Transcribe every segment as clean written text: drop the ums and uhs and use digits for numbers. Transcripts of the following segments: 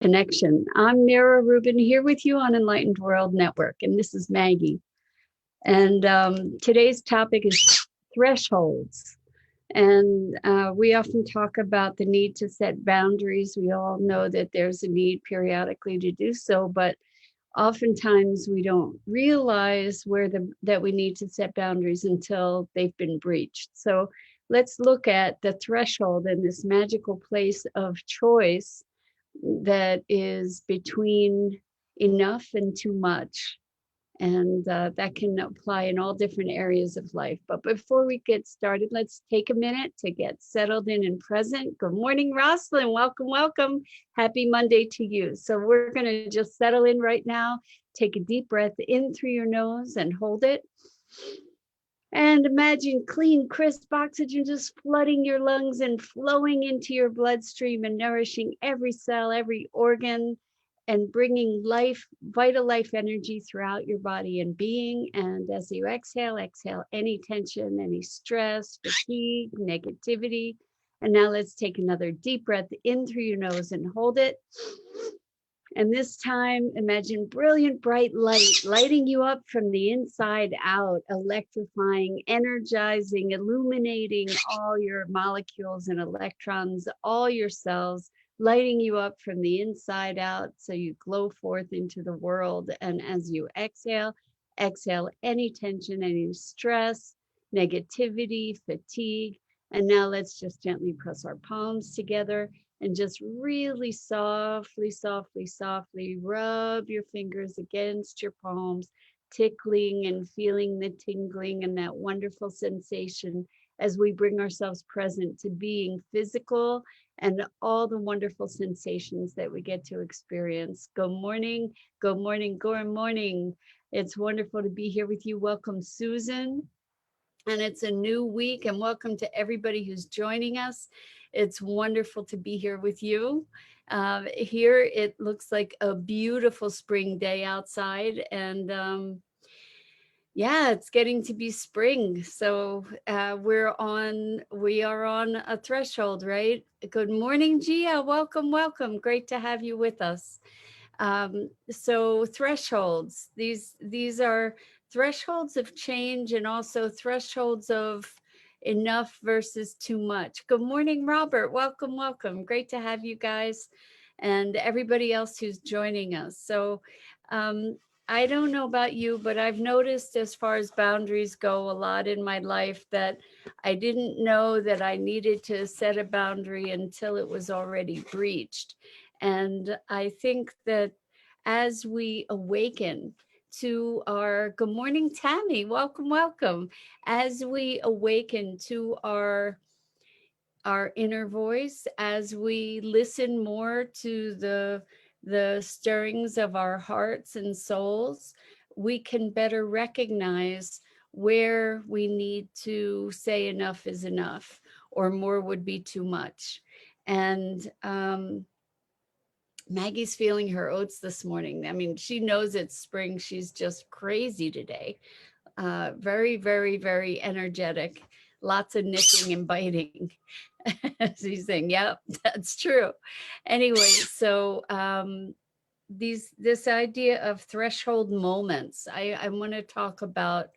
Connection. I'm Mira Rubin here with you on Enlightened World Network, and this is Maggie. And today's topic is thresholds. And we often talk about the need to set boundaries. We all know that there's a need periodically to do so, but oftentimes we don't realize that we need to set boundaries until they've been breached. So let's look at the threshold and this magical place of choice that is between enough and too much. And that can apply in all different areas of life. But before we get started, let's take a minute to get settled in and present. Good morning, Rosalind. Welcome, welcome. Happy Monday to you. So we're going to just settle in right now. Take a deep breath in through your nose and hold it. And imagine clean, crisp oxygen just flooding your lungs and flowing into your bloodstream and nourishing every cell, every organ, and bringing life, vital life energy throughout your body and being. And as you exhale, exhale any tension, any stress, fatigue, negativity. And now let's take another deep breath in through your nose and hold it. And this time, imagine brilliant, bright light lighting you up from the inside out, electrifying, energizing, illuminating all your molecules and electrons, all your cells, lighting you up from the inside out so you glow forth into the world. And as you exhale, exhale any tension, any stress, negativity, fatigue. And now let's just gently press our palms together and just really softly, softly, softly rub your fingers against your palms, tickling and feeling the tingling and that wonderful sensation as we bring ourselves present to being physical and all the wonderful sensations that we get to experience. Good morning, good morning, good morning. It's wonderful to be here with you. Welcome, Susan. And it's a new week, and welcome to everybody who's joining us. It's wonderful to be here with you. Here it looks like a beautiful spring day outside, and yeah, it's getting to be spring. So we are on a threshold, right? Good morning, Gia. Welcome, welcome. Great to have you with us. So thresholds, these are thresholds of change and also thresholds of enough versus too much. Good morning, Robert. Welcome, welcome. Great to have you guys and everybody else who's joining us. So I don't know about you, but I've noticed as far as boundaries go a lot in my life that I didn't know that I needed to set a boundary until it was already breached. And I think that as we awaken to our, good morning, Tammy, welcome, welcome. As we awaken to our inner voice, as we listen more to the stirrings of our hearts and souls, we can better recognize where we need to say enough is enough or more would be too much. And Maggie's feeling her oats this morning. I mean, she knows it's spring. She's just crazy today. Very, very, very energetic. Lots of nipping and biting. She's saying, yep, that's true. Anyway, so this idea of threshold moments, I want to talk about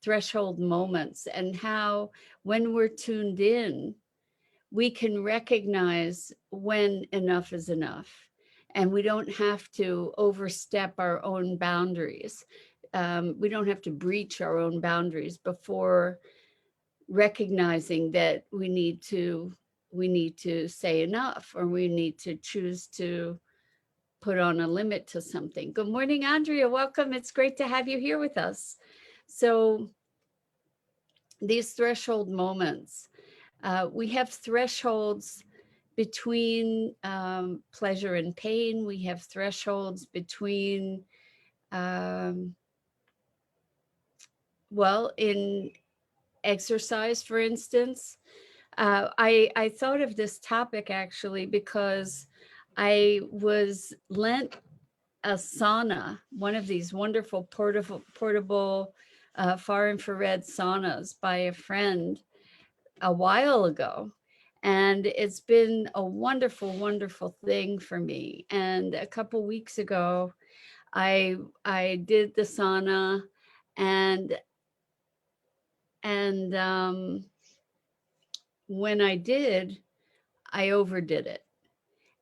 threshold moments and how when we're tuned in, we can recognize when enough is enough. And we don't have to overstep our own boundaries. We don't have to breach our own boundaries before recognizing that we need to say enough, or we need to choose to put on a limit to something. Good morning, Andrea. Welcome. It's great to have you here with us. So these threshold moments, we have thresholds between pleasure and pain. We have thresholds between, well, in exercise, for instance. I thought of this topic actually because I was lent a sauna, one of these wonderful portable far infrared saunas by a friend a while ago. And it's been a wonderful, wonderful thing for me. And a couple weeks ago, I did the sauna, and when I did, I overdid it.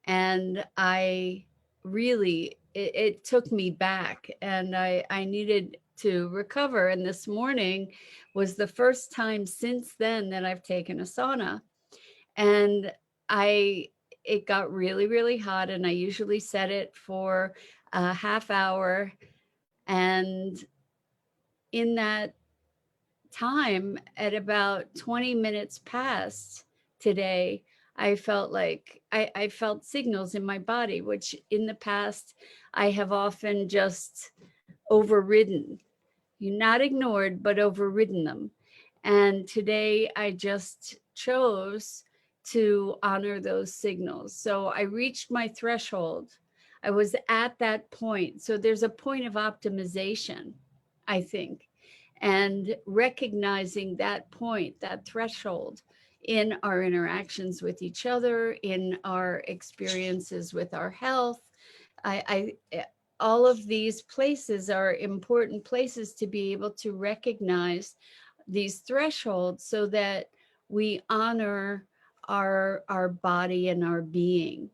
And I really, it took me back, and I needed to recover. And this morning was the first time since then that I've taken a sauna. And I, it got really, really hot, and I usually set it for a half hour. And in that time, at about 20 minutes past today, I felt like I felt signals in my body, which in the past I have often just overridden. You not ignored, but overridden them. And today I just chose to honor those signals. So I reached my threshold. I was at that point. So there's a point of optimization, I think, and recognizing that point, that threshold in our interactions with each other, in our experiences with our health. All of these places are important places to be able to recognize these thresholds so that we honor our body and our being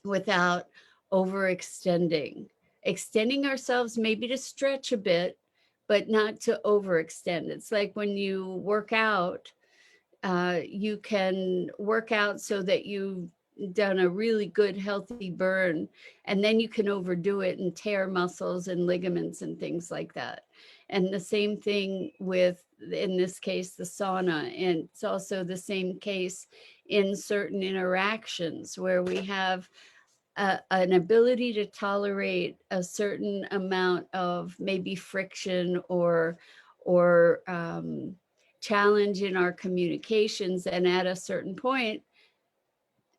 without overextending. Extending ourselves maybe to stretch a bit, but not to overextend. It's like when you work out, you can work out so that you've done a really good healthy burn, and then you can overdo it and tear muscles and ligaments and things like that. And the same thing with, in this case, the sauna. And it's also the same case in certain interactions where we have an ability to tolerate a certain amount of maybe friction or challenge in our communications. And at a certain point,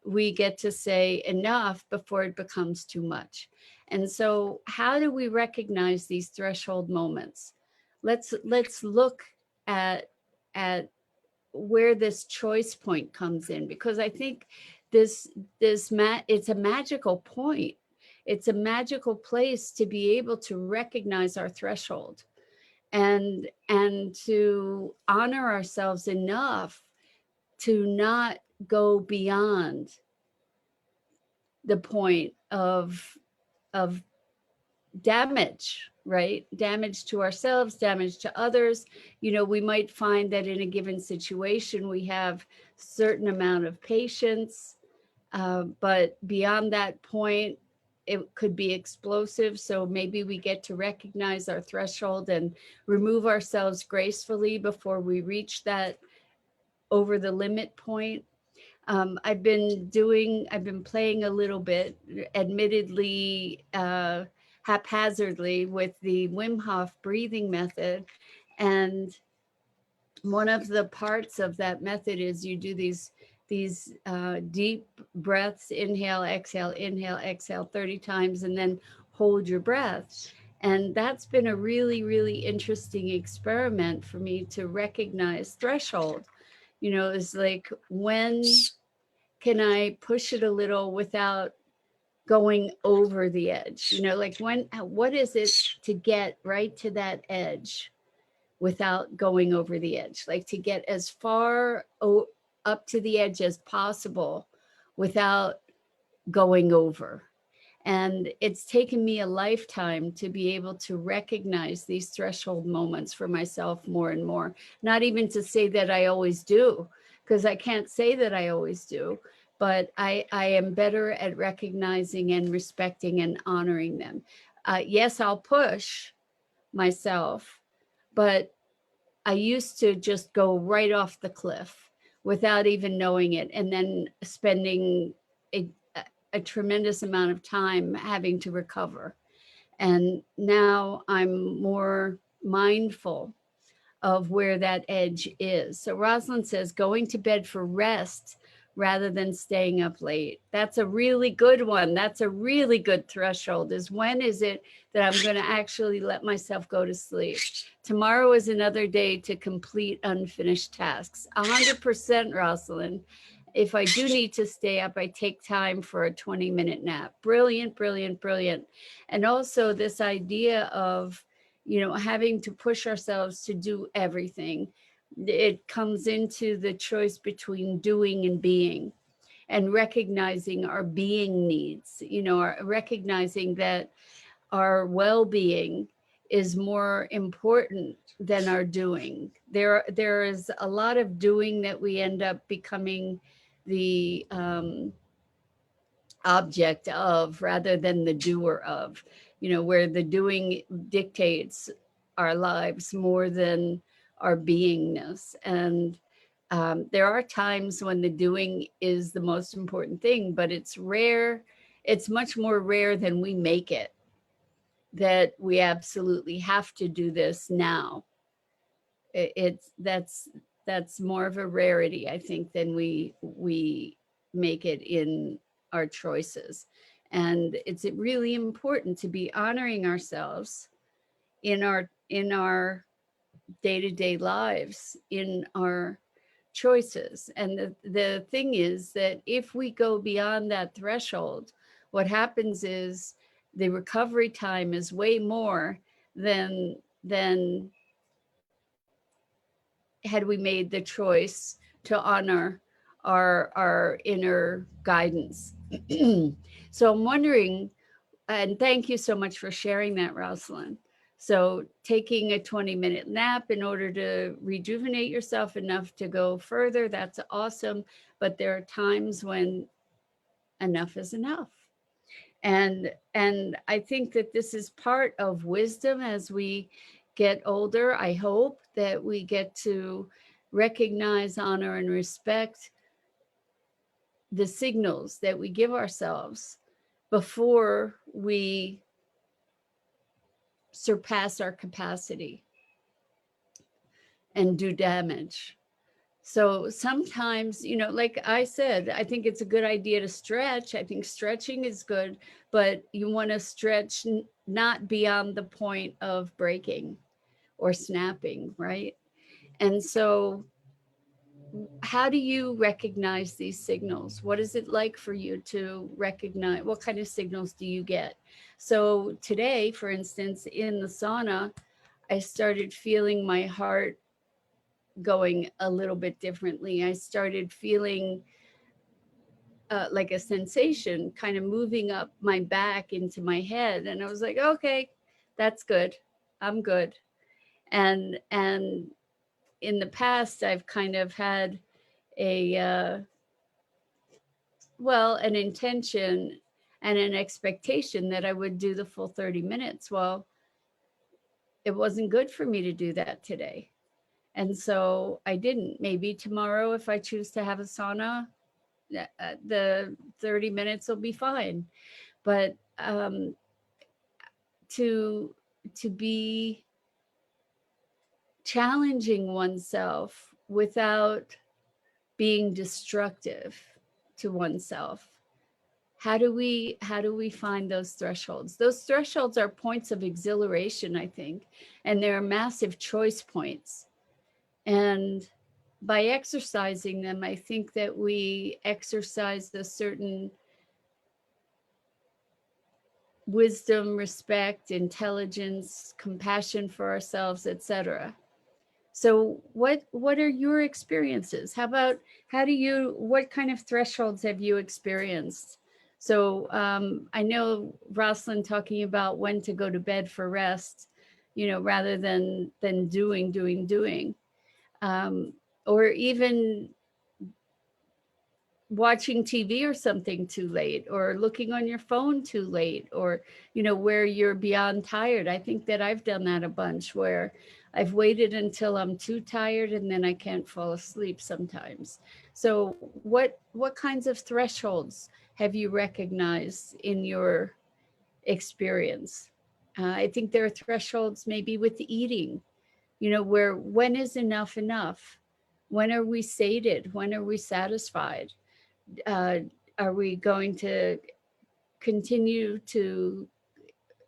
we get to say enough before it becomes too much. And so how do we recognize these threshold moments? Let's look at at where this choice point comes in, because I think this it's a magical point. It's a magical place to be able to recognize our threshold and to honor ourselves enough to not go beyond the point of damage, right? Damage to ourselves, damage to others. You know, we might find that in a given situation we have certain amount of patience, but beyond that point it could be explosive. So maybe we get to recognize our threshold and remove ourselves gracefully before we reach that over the limit point. I've been playing a little bit, admittedly haphazardly, with the Wim Hof breathing method. And one of the parts of that method is you do these deep breaths, inhale, exhale 30 times, and then hold your breath. And that's been a really, really interesting experiment for me to recognize threshold. You know, it's like, when can I push it a little without going over the edge? You know, like what is it to get right to that edge without going over the edge? Like to get as far up to the edge as possible without going over. And it's taken me a lifetime to be able to recognize these threshold moments for myself more and more. Not even to say that I always do, because I can't say that I always do, but I am better at recognizing and respecting and honoring them. Yes, I'll push myself, but I used to just go right off the cliff without even knowing it, and then spending a, a tremendous amount of time having to recover. And now I'm more mindful of where that edge is. So Rosalind says, going to bed for rest rather than staying up late. That's a really good one. That's a really good threshold, is when is it that I'm going to actually let myself go to sleep? Tomorrow is another day to complete unfinished tasks. 100%, Rosalind. If I do need to stay up, I take time for a 20-minute nap. Brilliant, brilliant, brilliant. And also this idea of, having to push ourselves to do everything. It comes into the choice between doing and being, and recognizing our being needs, recognizing that our well-being is more important than our doing. There is a lot of doing that we end up becoming the object of, rather than the doer of, where the doing dictates our lives more than our beingness. And there are times when the doing is the most important thing, but it's rare. It's much more rare than we make it, that we absolutely have to do this now. It's that's more of a rarity, I think, than we make it in our choices. And it's really important to be honoring ourselves in our day-to-day lives, in our choices. And the thing is that if we go beyond that threshold, what happens is the recovery time is way more than had we made the choice to honor our inner guidance. So I'm wondering, and thank you so much for sharing that, Rosalind. So taking a 20-minute nap in order to rejuvenate yourself enough to go further, that's awesome. But there are times when enough is enough. And I think that this is part of wisdom as we get older. I hope that we get to recognize, honor, and respect the signals that we give ourselves before we surpass our capacity and do damage. So sometimes, like I said, I think it's a good idea to stretch. I think stretching is good, but you want to stretch not beyond the point of breaking or snapping, right? And so how do you recognize these signals? What is it like for you to recognize? What kind of signals do you get? So today, for instance, in the sauna, I started feeling my heart going a little bit differently. I started feeling like a sensation kind of moving up my back into my head. And I was like, okay, that's good. I'm good. And in the past, I've kind of had an intention and an expectation that I would do the full 30 minutes. Well, it wasn't good for me to do that today. And so I didn't. Maybe tomorrow, if I choose to have a sauna, the 30 minutes will be fine. But to be challenging oneself without being destructive to oneself. How do we find those thresholds? Those thresholds are points of exhilaration, I think, and they're massive choice points. And by exercising them, I think that we exercise a certain wisdom, respect, intelligence, compassion for ourselves, etc. So what are your experiences? What kind of thresholds have you experienced? So I know Rosalind talking about when to go to bed for rest, rather than doing. Or even watching TV or something too late, or looking on your phone too late, or, where you're beyond tired. I think that I've done that a bunch, where I've waited until I'm too tired and then I can't fall asleep sometimes. So what kinds of thresholds have you recognized in your experience? I think there are thresholds maybe with eating, where when is enough enough? When are we sated? When are we satisfied? uh, are we going to continue to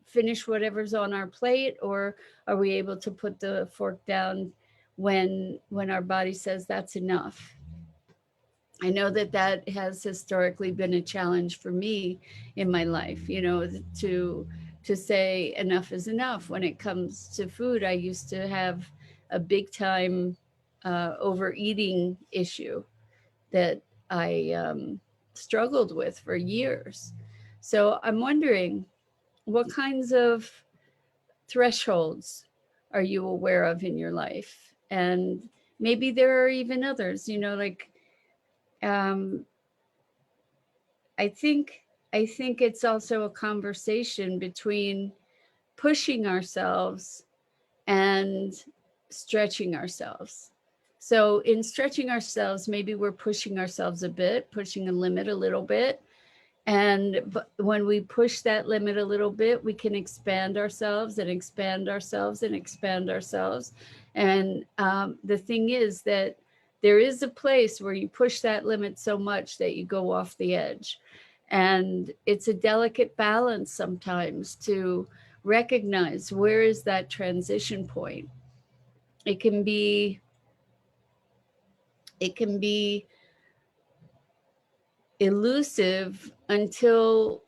finish whatever's on our plate, or are we able to put the fork down when our body says that's enough? I know that that has historically been a challenge for me in my life, you know, to say enough is enough when it comes to food. I used to have a big time overeating issue that I struggled with for years. So I'm wondering, what kinds of thresholds are you aware of in your life? And maybe there are even others, you know, like um, I think I think it's also a conversation between pushing ourselves and stretching ourselves. So in stretching ourselves, maybe we're pushing ourselves a bit, pushing a limit a little bit, and when we push that limit a little bit, we can expand ourselves and expand ourselves and expand ourselves. And the thing is that there is a place where you push that limit so much that you go off the edge. And it's a delicate balance sometimes to recognize where is that transition point. It can be, it can be elusive until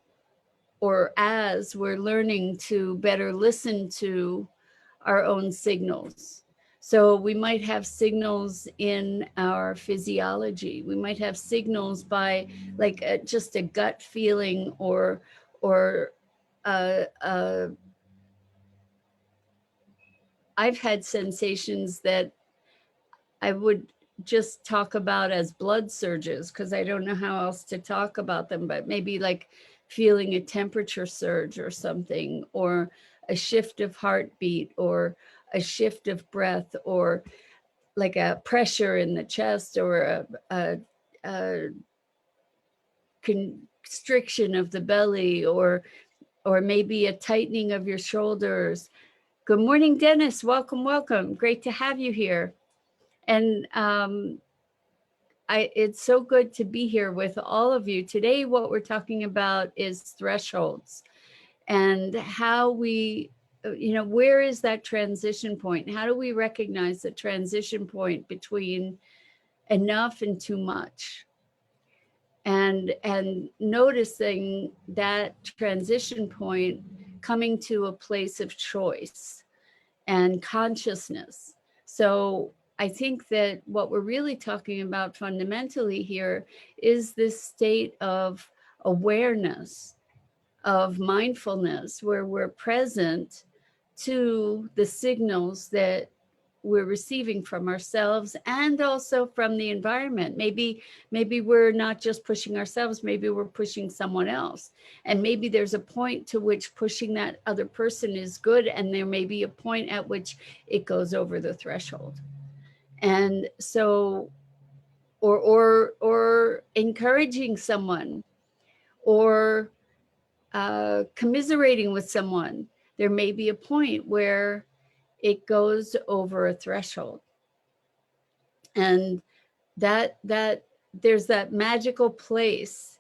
or as we're learning to better listen to our own signals. So we might have signals in our physiology. We might have signals by like just a gut feeling or I've had sensations that I would just talk about as blood surges because I don't know how else to talk about them, but maybe like feeling a temperature surge or something, or a shift of heartbeat, or a shift of breath, or like a pressure in the chest, or a constriction of the belly, or maybe a tightening of your shoulders. Good morning, Dennis. Welcome, welcome. Great to have you here. And it's so good to be here with all of you. Today, what we're talking about is thresholds and how we, you know, where is that transition point? How do we recognize the transition point between enough and too much? And noticing that transition point coming to a place of choice and consciousness. So I think that what we're really talking about fundamentally here is this state of awareness, of mindfulness, where we're present to the signals that we're receiving from ourselves and also from the environment. Maybe we're not just pushing ourselves, maybe we're pushing someone else. And maybe there's a point to which pushing that other person is good, and there may be a point at which it goes over the threshold. And so, or encouraging someone, or commiserating with someone, there may be a point where it goes over a threshold. And that there's that magical place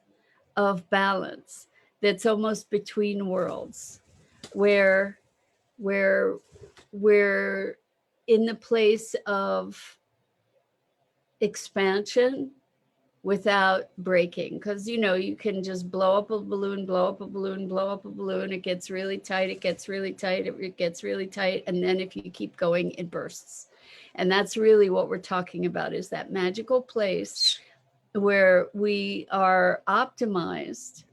of balance that's almost between worlds, where we're in the place of expansion without breaking, because you know you can just blow up a balloon, blow up a balloon, blow up a balloon. It gets really tight, it gets really tight, it gets really tight, and then if you keep going, it bursts. And that's really what we're talking about, is that magical place where we are optimized,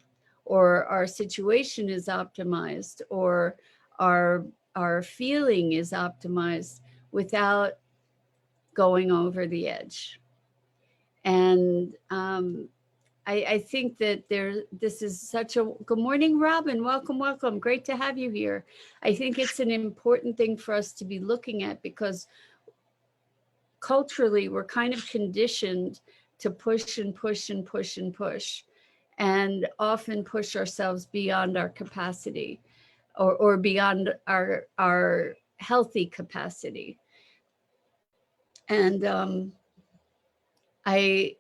or our situation is optimized, or our feeling is optimized without going over the edge. And I think that this is such a, good morning, Robin, welcome, welcome. Great to have you here. I think it's an important thing for us to be looking at, because culturally we're kind of conditioned to push and push and push and push, and often push ourselves beyond our capacity, or beyond our healthy capacity. And I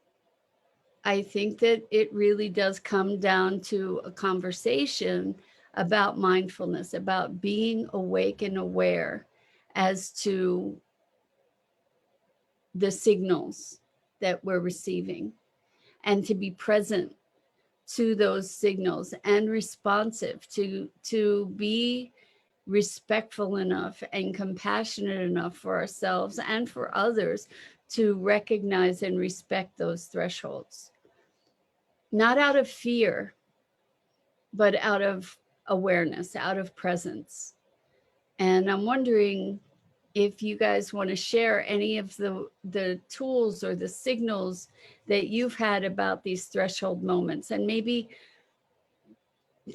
I think that it really does come down to a conversation about mindfulness, about being awake and aware as to the signals that we're receiving, and to be present to those signals and responsive, to be respectful enough and compassionate enough for ourselves and for others to recognize and respect those thresholds, not out of fear, but out of awareness, out of presence. And I'm wondering if you guys want to share any of the tools or the signals that you've had about these threshold moments, and maybe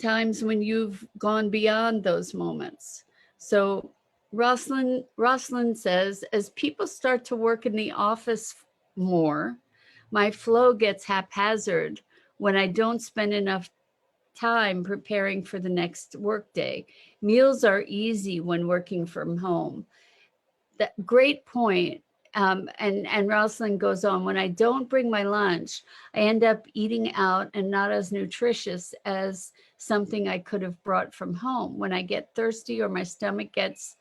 times when you've gone beyond those moments. So Rosalind says, as people start to work in the office more, my flow gets haphazard when I don't spend enough time preparing for the next workday. Meals are easy when working from home. That great point. And Rosalind goes on, when I don't bring my lunch, I end up eating out and not as nutritious as something I could have brought from home. When I get thirsty or my stomach gets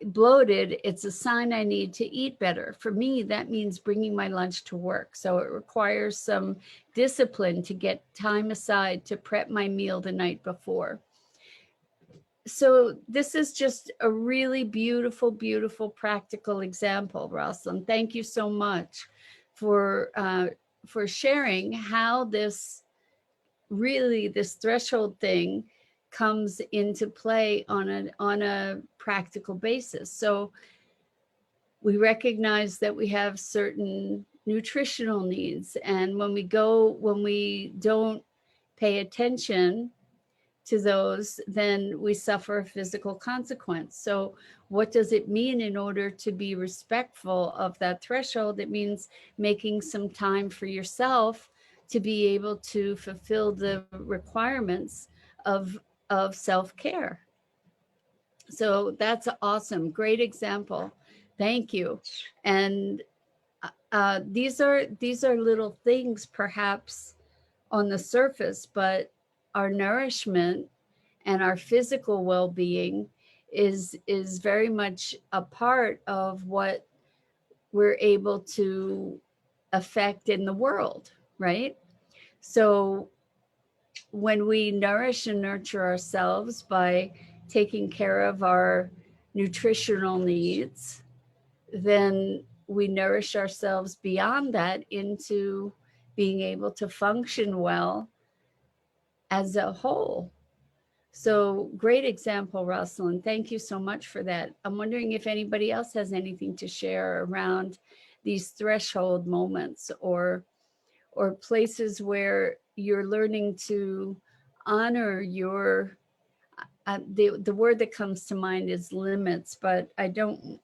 bloated, it's a sign I need to eat better. For me, that means bringing my lunch to work. So it requires some discipline to get time aside to prep my meal the night before. So this is just a really beautiful, beautiful practical example, Rosalind. Thank you so much for sharing how this threshold thing comes into play on a practical basis. So we recognize that we have certain nutritional needs, and when we don't pay attention to those, then we suffer a physical consequence. So what does it mean in order to be respectful of that threshold? It means making some time for yourself to be able to fulfill the requirements of self-care. So that's awesome. Great example. Thank you. And these are little things perhaps on the surface, but our nourishment and our physical well-being is very much a part of what we're able to affect in the world, right? So when we nourish and nurture ourselves by taking care of our nutritional needs, then we nourish ourselves beyond that into being able to function well as a whole. So great example, Rosalind. Thank you so much for that. I'm wondering if anybody else has anything to share around these threshold moments, or places where you're learning to honor your, the word that comes to mind is limits, but I don't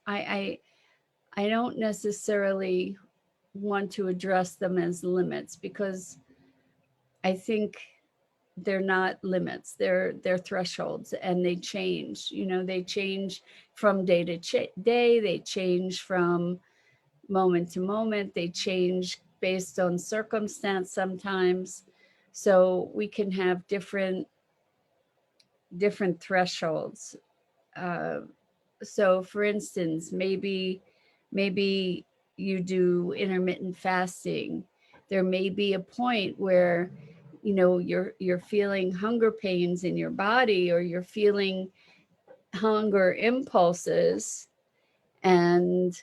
necessarily want to address them as limits, because I think they're not limits, they're thresholds, and they change. They change from day to day, they change from moment to moment, they change based on circumstance sometimes. So we can have different thresholds. So for instance, maybe you do intermittent fasting. There may be a point where you're feeling hunger pains in your body, or you're feeling hunger impulses, and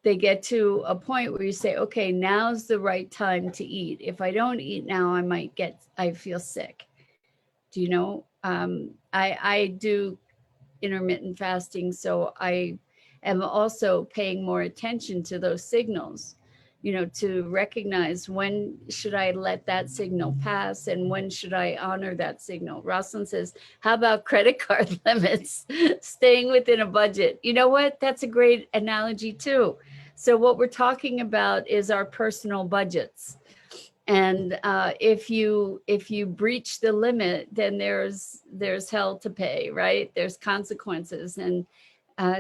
they get to a point where you say, okay, now's the right time to eat. If I don't eat now, I feel sick. Do you know? I do intermittent fasting, so I am also paying more attention to those signals, to recognize when should I let that signal pass and when should I honor that signal. Rosalind says, how about credit card limits? Staying within a budget. You know what? That's a great analogy too. So what we're talking about is our personal budgets. And if you breach the limit, then there's hell to pay, right? There's consequences. And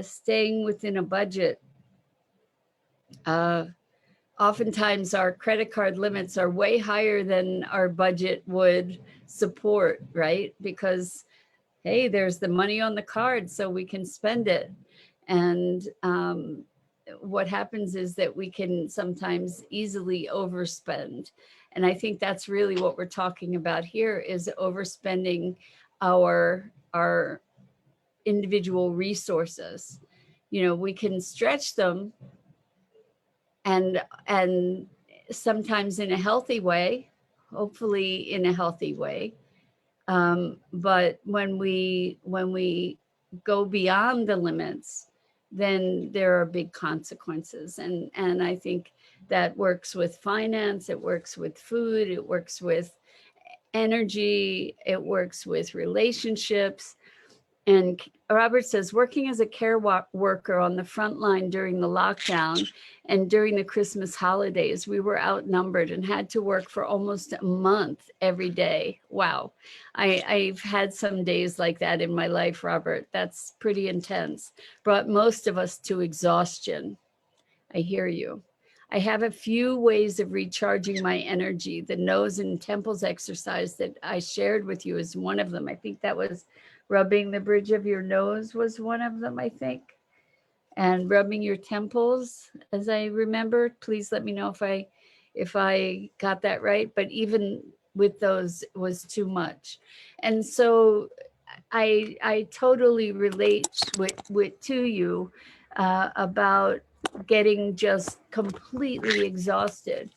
staying within a budget Uh, Oftentimes our credit card limits are way higher than our budget would support, right? Because hey, there's the money on the card, so we can spend it. And what happens is that we can sometimes easily overspend. And I think that's really what we're talking about here is overspending our individual resources. You know, we can stretch them and sometimes in a healthy way, hopefully in a healthy way. But when we go beyond the limits, then there are big consequences. And I think that works with finance, it works with food, it works with energy, it works with relationships. And Robert says, working as a care worker on the front line during the lockdown and during the Christmas holidays, we were outnumbered and had to work for almost a month every day. Wow. I've had some days like that in my life, Robert. That's pretty intense. Brought most of us to exhaustion. I hear you. I have a few ways of recharging my energy. The nose and temples exercise that I shared with you is one of them. I think that was rubbing the bridge of your nose was one of them, I think. And rubbing your temples, as I remember. Please let me know if I got that right. But even with those, it was too much. And so I totally relate with to you about getting just completely exhausted.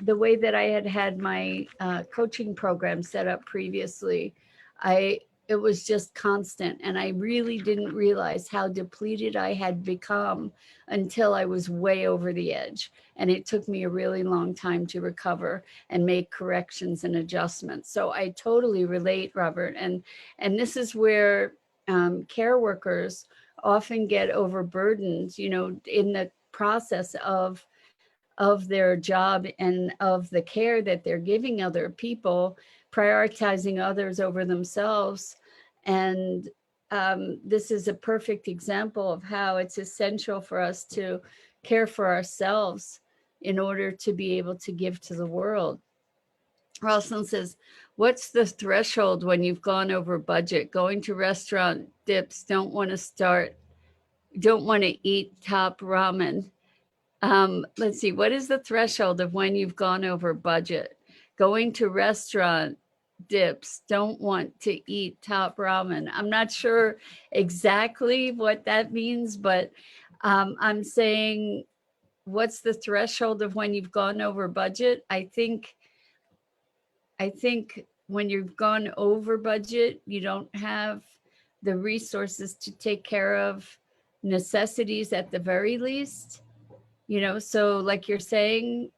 The way that I had my coaching program set up previously, I it was just constant, and I really didn't realize how depleted I had become until I was way over the edge. And it took me a really long time to recover and make corrections and adjustments. So I totally relate, Robert. And this is where care workers often get overburdened, you know, in the process of their job and of the care that they're giving other people, prioritizing others over themselves. And this is a perfect example of how it's essential for us to care for ourselves in order to be able to give to the world. Rosalind says, what's the threshold when you've gone over budget? Going to restaurant dips, don't want to eat top ramen. Let's see, what is the threshold of when you've gone over budget? Going to restaurant dips, don't want to eat top ramen. I'm not sure exactly what that means, but I'm saying, what's the threshold of when you've gone over budget? I think when you've gone over budget, you don't have the resources to take care of necessities at the very least. You know, so like you're saying,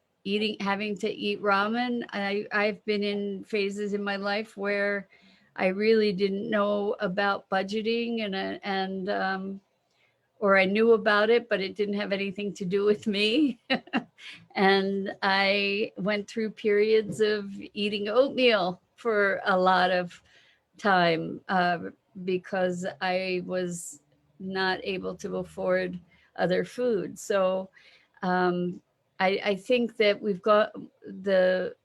having to eat ramen. I've been in phases in my life where I really didn't know about budgeting and or I knew about it, but it didn't have anything to do with me. And I went through periods of eating oatmeal for a lot of time because I was not able to afford other food. So I think that we've got the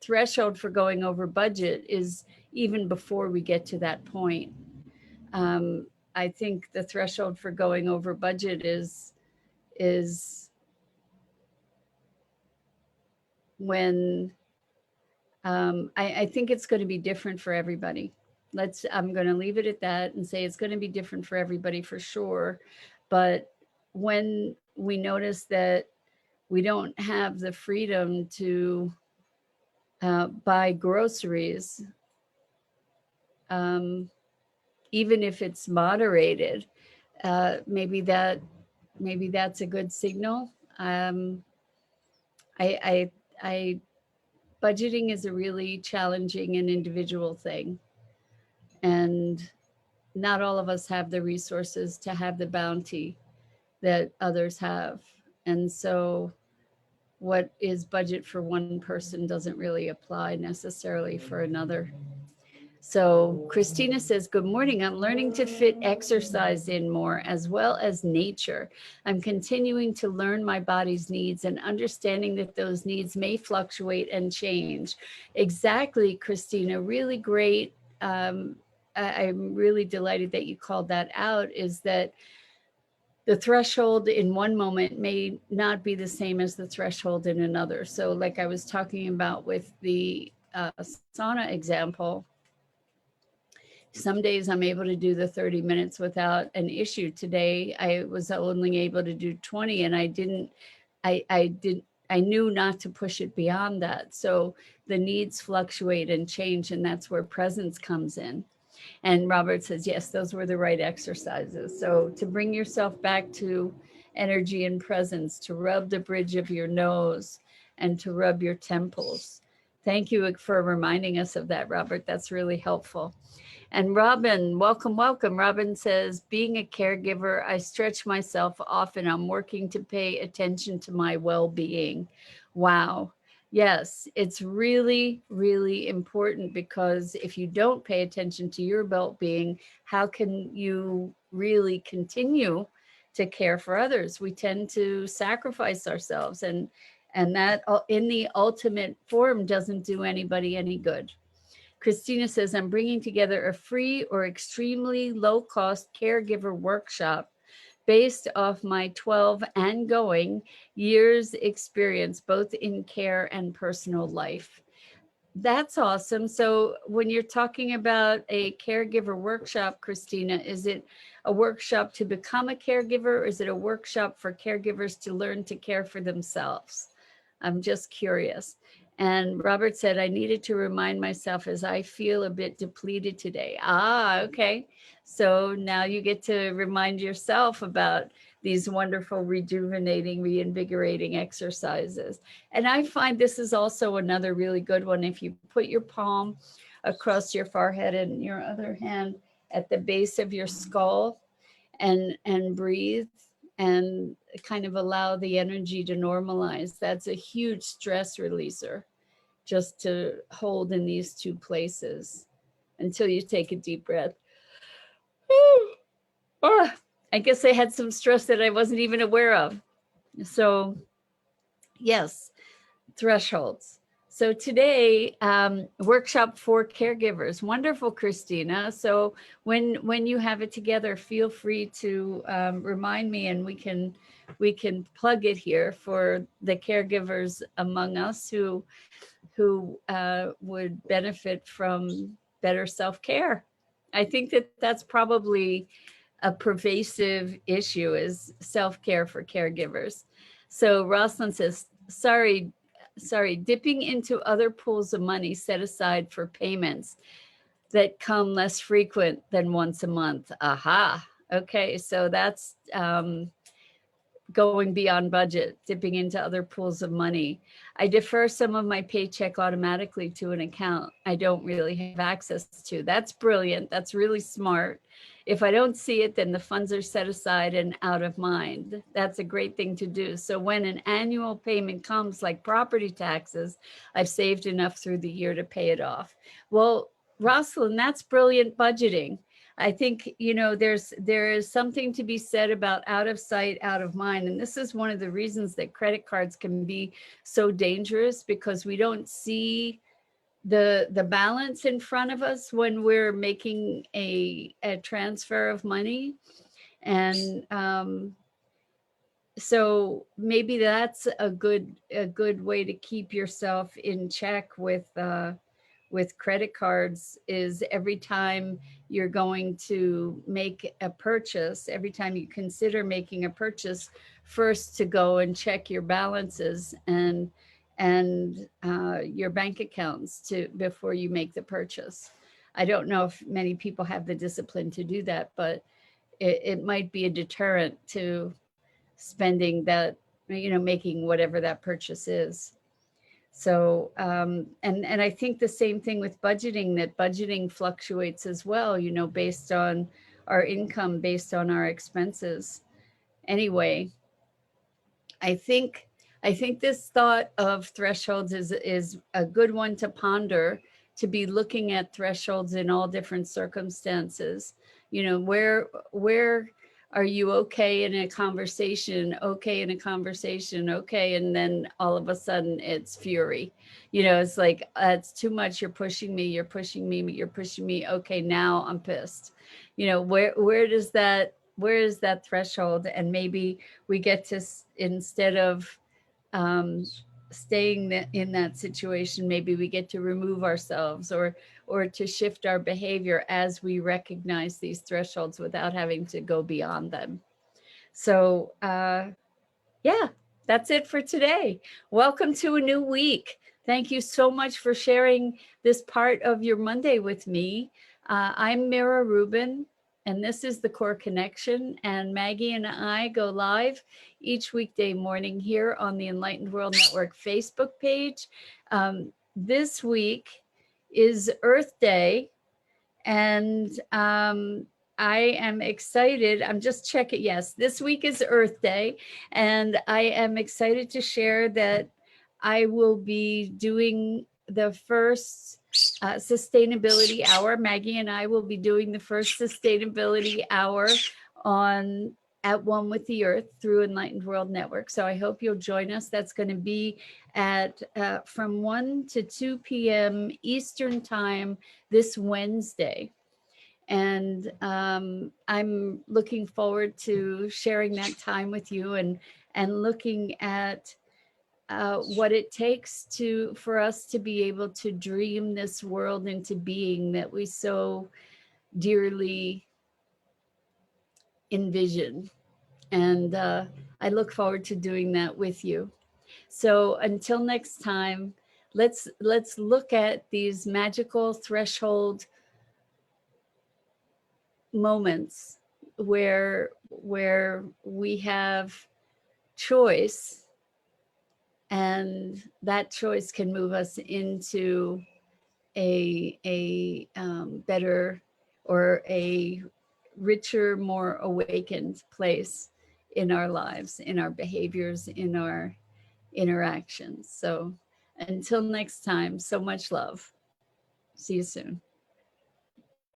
threshold for going over budget is even before we get to that point. Um, I think the threshold for going over budget is when I think it's going to be different for everybody. I'm going to leave it at that and say it's going to be different for everybody for sure. But when we notice that we don't have the freedom to buy groceries, um, even if it's moderated, maybe that's a good signal. Um, I, I budgeting is a really challenging and individual thing, and not all of us have the resources to have the bounty that others have. And so what is budget for one person doesn't really apply necessarily for another. So Christina says, good morning. I'm learning to fit exercise in more as well as nature. I'm continuing to learn my body's needs and understanding that those needs may fluctuate and change. Exactly, Christina. Really great. I'm really delighted that you called that out, is that the threshold in one moment may not be the same as the threshold in another. So like I was talking about with the sauna example, some days I'm able to do the 30 minutes without an issue. Today I was only able to do 20, and I knew not to push it beyond that. So the needs fluctuate and change, and that's where presence comes in. And Robert says, yes, those were the right exercises. So to bring yourself back to energy and presence, to rub the bridge of your nose and to rub your temples. Thank you for reminding us of that, Robert. That's really helpful. And Robin, welcome, welcome. Robin says, being a caregiver, I stretch myself often. I'm working to pay attention to my well-being. Wow. Yes, it's really, really important, because if you don't pay attention to your well-being, how can you really continue to care for others? We tend to sacrifice ourselves, and that in the ultimate form doesn't do anybody any good. Christina says, I'm bringing together a free or extremely low-cost caregiver workshop based off my 12 and going years experience, both in care and personal life. That's awesome. So when you're talking about a caregiver workshop, Christina, is it a workshop to become a caregiver, or is it a workshop for caregivers to learn to care for themselves? I'm just curious. And Robert said, I needed to remind myself as I feel a bit depleted today. Ah, okay. So now you get to remind yourself about these wonderful, rejuvenating, reinvigorating exercises. And I find this is also another really good one. If you put your palm across your forehead and your other hand at the base of your skull, and breathe and kind of allow the energy to normalize, that's a huge stress releaser, just to hold in these two places until you take a deep breath. Oh, I guess I had some stress that I wasn't even aware of. So yes, thresholds. So today, workshop for caregivers. Wonderful, Christina. So when you have it together, feel free to remind me, and we can plug it here for the caregivers among us who would benefit from better self-care. I think that that's probably a pervasive issue, is self-care for caregivers. So Rosalind says, sorry, dipping into other pools of money set aside for payments that come less frequent than once a month. Aha. Okay, so that's going beyond budget, dipping into other pools of money. I defer some of my paycheck automatically to an account I don't really have access to. That's brilliant. That's really smart. If I don't see it, then the funds are set aside and out of mind. That's a great thing to do. So when an annual payment comes, like property taxes, I've saved enough through the year to pay it off. Well, Rosalind, that's brilliant budgeting. I think, there is something to be said about out of sight, out of mind. And this is one of the reasons that credit cards can be so dangerous, because we don't see the balance in front of us when we're making a transfer of money. And so maybe that's a good way to keep yourself in check with credit cards, is every time you're going to make a purchase, every time you consider making a purchase, first to go and check your balances and your bank accounts before you make the purchase. I don't know if many people have the discipline to do that, but it might be a deterrent to spending that, making whatever that purchase is. So, and I think the same thing with budgeting, that budgeting fluctuates as well, based on our income, based on our expenses. Anyway, I think this thought of thresholds is a good one to ponder, to be looking at thresholds in all different circumstances. You know, where are you okay in a conversation, okay in a conversation, okay, and then all of a sudden it's fury. You know, it's like, it's too much, you're pushing me, you're pushing me, you're pushing me, okay, now I'm pissed. You know, where is that threshold? And maybe we get to, instead of um, staying in that situation, maybe we get to remove ourselves, or to shift our behavior as we recognize these thresholds without having to go beyond them. So yeah, that's it for today. Welcome to a new week. Thank you so much for sharing this part of your Monday with me. I'm Mira Rubin, and this is the Core Connection. And Maggie and I go live each weekday morning here on the Enlightened World Network Facebook page. This week is Earth Day, and I am excited. I'm just checking. Yes, this week is Earth Day, and I am excited to share that I will be doing the first sustainability hour. Maggie and I will be doing the first sustainability hour on At One with the Earth through Enlightened World Network. So I hope you'll join us. That's going to be at from 1 to 2 p.m. Eastern Time this Wednesday. And I'm looking forward to sharing that time with you, and looking at what it takes for us to be able to dream this world into being that we so dearly envision. And I look forward to doing that with you. So until next time, let's look at these magical threshold moments where we have choice, and that choice can move us into a better, or a richer, more awakened place in our lives, in our behaviors, in our interactions. So until next time, so much love. See you soon.